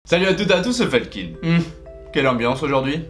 Salut à toutes et à tous, c'est Falkin. Quelle ambiance aujourd'hui?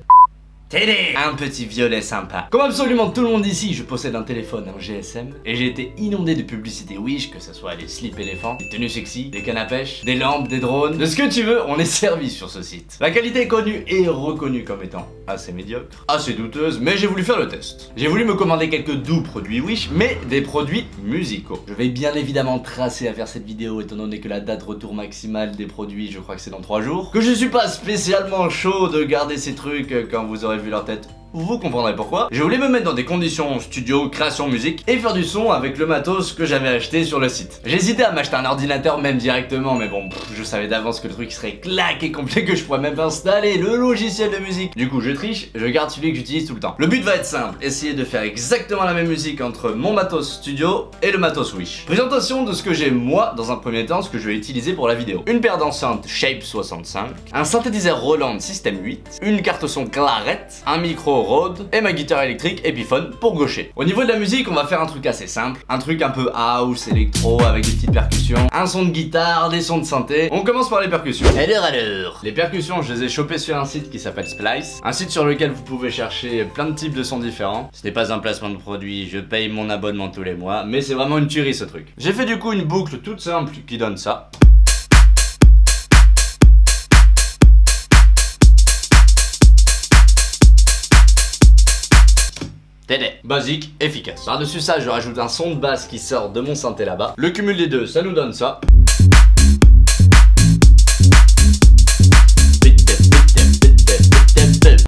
Télé! Un petit violet sympa. Comme absolument tout le monde ici, je possède un téléphone, un GSM, et j'ai été inondé de publicités Wish, que ce soit les slips éléphants, des tenues sexy, des cannes à pêche, des lampes, des drones, de ce que tu veux, on est servi sur ce site. La qualité est connue et reconnue comme étant assez médiocre, assez douteuse, mais j'ai voulu faire le test. J'ai voulu me commander quelques doux produits Wish, mais des produits musicaux. Je vais bien évidemment tracer à faire cette vidéo, étant donné que la date retour maximale des produits, je crois que c'est dans 3 jours, que je suis pas spécialement chaud de garder ces trucs quand vous aurez vu leur tête. Vous comprendrez pourquoi. Je voulais me mettre dans des conditions studio, création, musique et faire du son avec le matos que j'avais acheté sur le site. J'hésitais à m'acheter un ordinateur même directement, mais bon, je savais d'avance que le truc serait claqué complet, que je pourrais même pas installer le logiciel de musique. Du coup, je triche, je garde celui que j'utilise tout le temps. Le but va être simple, essayer de faire exactement la même musique entre mon matos studio et le matos Wish. Présentation de ce que j'ai moi dans un premier temps, ce que je vais utiliser pour la vidéo. Une paire d'enceintes Shape 65, un synthétiseur Roland System 8, une carte son Clarette, un micro Rode et ma guitare électrique Epiphone pour gaucher. Au niveau de la musique, on va faire un truc assez simple, un truc un peu house, électro avec des petites percussions, un son de guitare, des sons de synthé. On commence par les percussions. Alors. Les percussions, je les ai chopées sur un site qui s'appelle Splice, un site sur lequel vous pouvez chercher plein de types de sons différents. Ce n'est pas un placement de produit, je paye mon abonnement tous les mois, mais c'est vraiment une tuerie ce truc. J'ai fait du coup une boucle toute simple qui donne ça. Basique, efficace. Par-dessus ça, je rajoute un son de basse qui sort de mon synthé là-bas. Le cumul des deux, ça nous donne ça.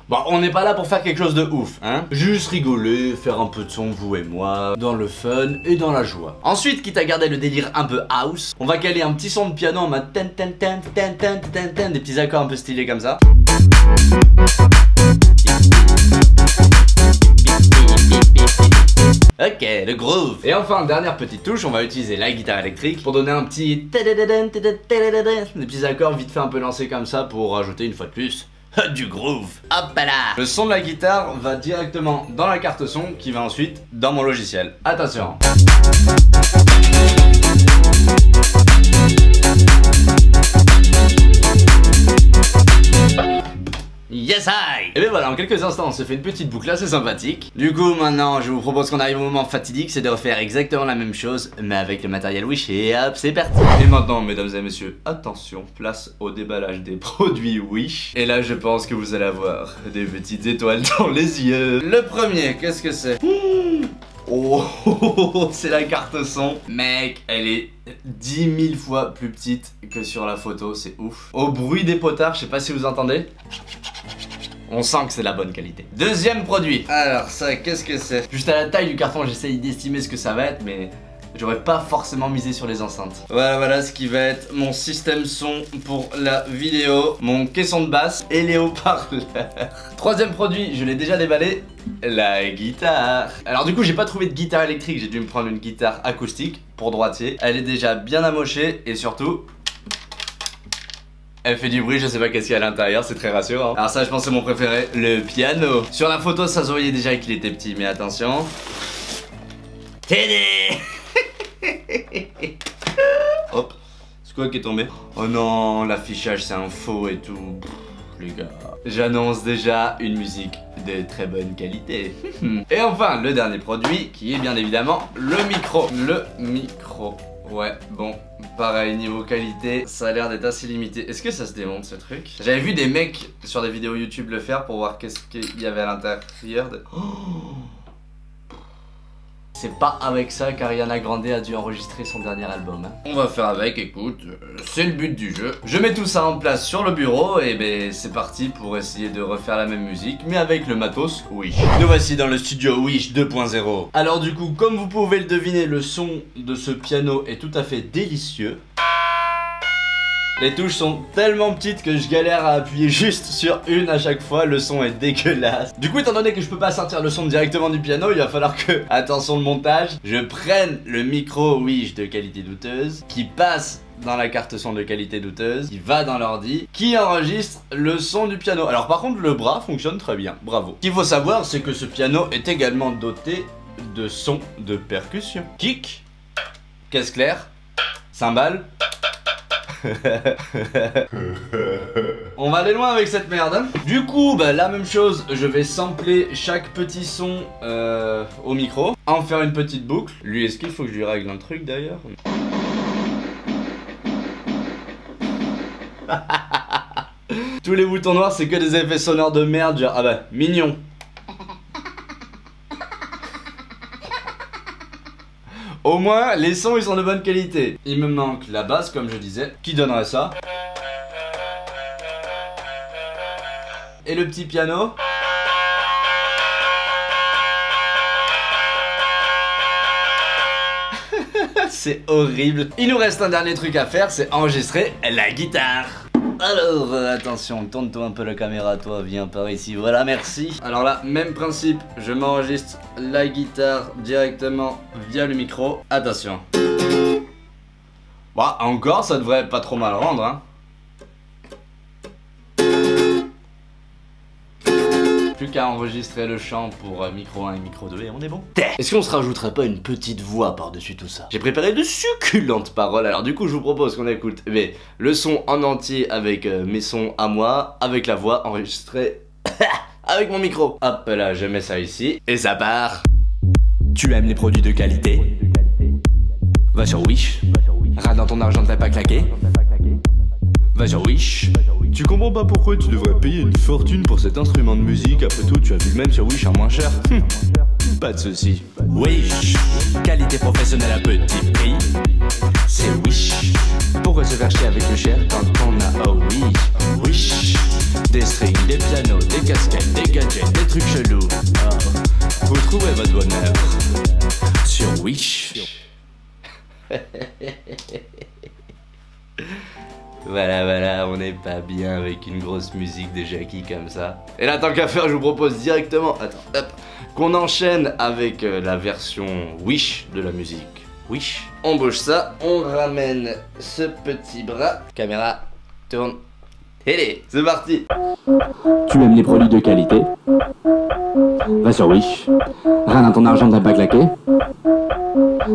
Bon, on n'est pas là pour faire quelque chose de ouf, hein. Juste rigoler, faire un peu de son, vous et moi, dans le fun et dans la joie. Ensuite, quitte à garder le délire un peu house, on va caler un petit son de piano en mode ten, des petits accords un peu stylés comme ça. Ok, le groove. Et enfin, dernière petite touche, on va utiliser la guitare électrique pour donner un petit des petits accords vite fait un peu lancés comme ça pour rajouter une fois de plus du groove. Hop là. Le son de la guitare va directement dans la carte son qui va ensuite dans mon logiciel. Attention. Yes I! Et bien voilà, en quelques instants on se fait une petite boucle assez sympathique. Du coup maintenant je vous propose qu'on arrive au moment fatidique, c'est de refaire exactement la même chose mais avec le matériel Wish et hop c'est parti. Et maintenant mesdames et messieurs, attention, place au déballage des produits Wish. Et là je pense que vous allez avoir des petites étoiles dans les yeux. Le premier, qu'est-ce que c'est? Oh, c'est la carte son. Mec, elle est 10 000 fois plus petite que sur la photo, c'est ouf. Au bruit des potards, je sais pas si vous entendez. On sent que c'est la bonne qualité. Deuxième produit. Alors ça, qu'est-ce que c'est? Juste à la taille du carton, j'essaye d'estimer ce que ça va être, mais j'aurais pas forcément misé sur les enceintes. Voilà ce qui va être mon système son pour la vidéo, mon caisson de basse et les haut-parleurs. Troisième produit, je l'ai déjà déballé, la guitare. Alors du coup j'ai pas trouvé de guitare électrique, j'ai dû me prendre une guitare acoustique pour droitier. Elle est déjà bien amochée et surtout elle fait du bruit, je sais pas qu'est-ce qu'il y a à l'intérieur, c'est très rassurant. Alors ça je pense c'est mon préféré, le piano. Sur la photo ça se voyait déjà qu'il était petit, mais attention. Télé. Hop, c'est quoi qui est tombé? Oh non, l'affichage c'est un faux et tout. Pff, les gars, j'annonce déjà une musique de très bonne qualité. Et enfin, le dernier produit qui est bien évidemment le micro. Le micro. Ouais, bon, pareil, niveau qualité, ça a l'air d'être assez limité. Est-ce que ça se démonte ce truc? J'avais vu des mecs sur des vidéos YouTube le faire pour voir qu'est-ce qu'il y avait à l'intérieur de... Oh, c'est pas avec ça qu'Ariana Grande a dû enregistrer son dernier album. Hein. On va faire avec, écoute, c'est le but du jeu. Je mets tout ça en place sur le bureau et ben c'est parti pour essayer de refaire la même musique, mais avec le matos Wish. Nous voici dans le studio Wish 2.0. Alors du coup, comme vous pouvez le deviner, le son de ce piano est tout à fait délicieux. Les touches sont tellement petites que je galère à appuyer juste sur une à chaque fois, le son est dégueulasse. Du coup, étant donné que je peux pas sortir le son directement du piano, il va falloir que, attention le montage, je prenne le micro Wish de qualité douteuse, qui passe dans la carte son de qualité douteuse, qui va dans l'ordi, qui enregistre le son du piano. Alors par contre, le bras fonctionne très bien, bravo. Ce qu'il faut savoir, c'est que ce piano est également doté de sons de percussion. Kick, caisse claire, cymbale, On va aller loin avec cette merde hein. Du coup bah la même chose, je vais sampler chaque petit son au micro, en faire une petite boucle. Lui est-ce qu'il faut que je lui règle un truc d'ailleurs? Tous les boutons noirs c'est que des effets sonores de merde genre ah bah mignon. Au moins, les sons ils sont de bonne qualité. Il me manque la basse comme je disais, qui donnerait ça. Et le petit piano. C'est horrible. Il nous reste un dernier truc à faire, c'est enregistrer la guitare. Alors, attention, tourne-toi un peu la caméra, toi, viens par ici, voilà, merci. Alors là, même principe, je m'enregistre la guitare directement via le micro. Attention. Bon, encore, ça devrait pas trop mal rendre, hein. Plus qu'à enregistrer le chant pour micro 1 et micro 2 et on est bon. Est-ce qu'on se rajouterait pas une petite voix par-dessus tout ça? J'ai préparé de succulentes paroles, alors du coup je vous propose qu'on écoute le son en entier avec mes sons à moi, avec la voix enregistrée avec mon micro. Hop là, je mets ça ici et ça part. Tu aimes les produits de qualité? Va sur Wish. Rate dans ton argent, t'as pas claqué? Va sur Wish. Tu comprends pas pourquoi tu devrais payer une fortune pour cet instrument de musique? Après tout, tu as vu le même sur Wish à moins cher. Pas de soucis. Wish, qualité professionnelle à petit prix. C'est Wish. Pourquoi se faire chier avec le cher quand on a oh oui, Wish. Des strings, des pianos, des casquettes, des gadgets, des trucs chelous. Oh. Vous trouverez votre bonheur sur Wish. Voilà, on n'est pas bien avec une grosse musique de Jackie comme ça. Et là, tant qu'à faire, je vous propose directement, qu'on enchaîne avec la version Wish de la musique. Wish. On bouge ça, on ramène ce petit bras. Caméra, tourne. Télé, c'est parti. Tu aimes les produits de qualité? Va sur Wish. Rien dans ton argent, t'as pas claqué?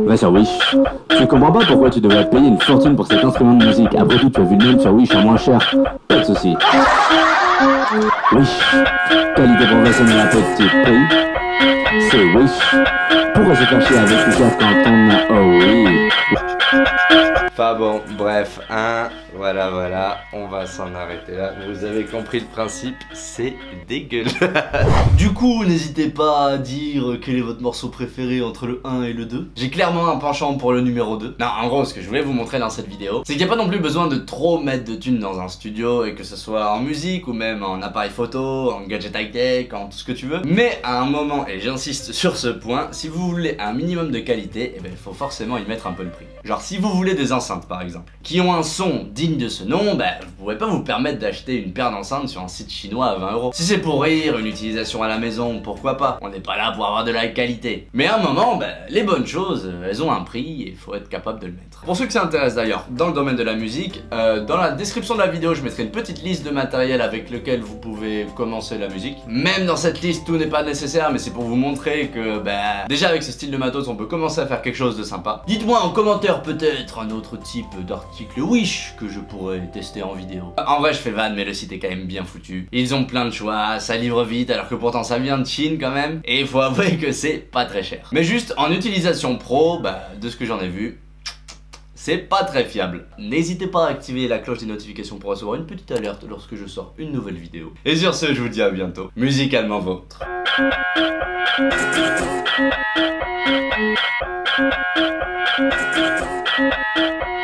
Va sur Wish. Tu comprends pas pourquoi tu devrais payer une fortune pour cet instrument de musique? Après tout, tu as vu le même sur Wish à moins cher. Pas de soucis. Wish. Qualité professionnelle à petit prix. C'est Wish. Pourquoi se faire chier avec le cher quand on a oh oui. Enfin bon, bref, voilà, on va s'en arrêter là. Vous avez compris le principe, c'est dégueulasse. Du coup, n'hésitez pas à dire quel est votre morceau préféré entre le 1 et le 2. J'ai clairement un penchant pour le numéro 2. Non, en gros, ce que je voulais vous montrer dans cette vidéo, c'est qu'il n'y a pas non plus besoin de trop mettre de thunes dans un studio, et que ce soit en musique ou même en appareil photo, en gadget high-tech, en tout ce que tu veux. Mais à un moment, et j'insiste sur ce point, si vous voulez un minimum de qualité, eh ben, il faut forcément y mettre un peu le prix. Genre, si vous voulez des enceintes par exemple, qui ont un son digne de ce nom, bah vous pouvez pas vous permettre d'acheter une paire d'enceintes sur un site chinois à 20 €. Si c'est pour rire, une utilisation à la maison, pourquoi pas? On n'est pas là pour avoir de la qualité. Mais à un moment, bah, les bonnes choses, elles ont un prix et il faut être capable de le mettre. Pour ceux que ça intéresse d'ailleurs, dans le domaine de la musique, dans la description de la vidéo, je mettrai une petite liste de matériel avec lequel vous pouvez commencer la musique. Même dans cette liste, tout n'est pas nécessaire, mais c'est pour vous montrer que, bah, déjà avec ce style de matos, on peut commencer à faire quelque chose de sympa. Dites-moi en commentaire peut-être un autre type d'article Wish que je pourrais tester en vidéo. En vrai je fais vanne mais le site est quand même bien foutu. Ils ont plein de choix, ça livre vite alors que pourtant ça vient de Chine quand même. Et il faut avouer que c'est pas très cher. Mais juste en utilisation pro, bah de ce que j'en ai vu, c'est pas très fiable. N'hésitez pas à activer la cloche des notifications pour recevoir une petite alerte lorsque je sors une nouvelle vidéo. Et sur ce je vous dis à bientôt, musicalement vôtre. Thank you.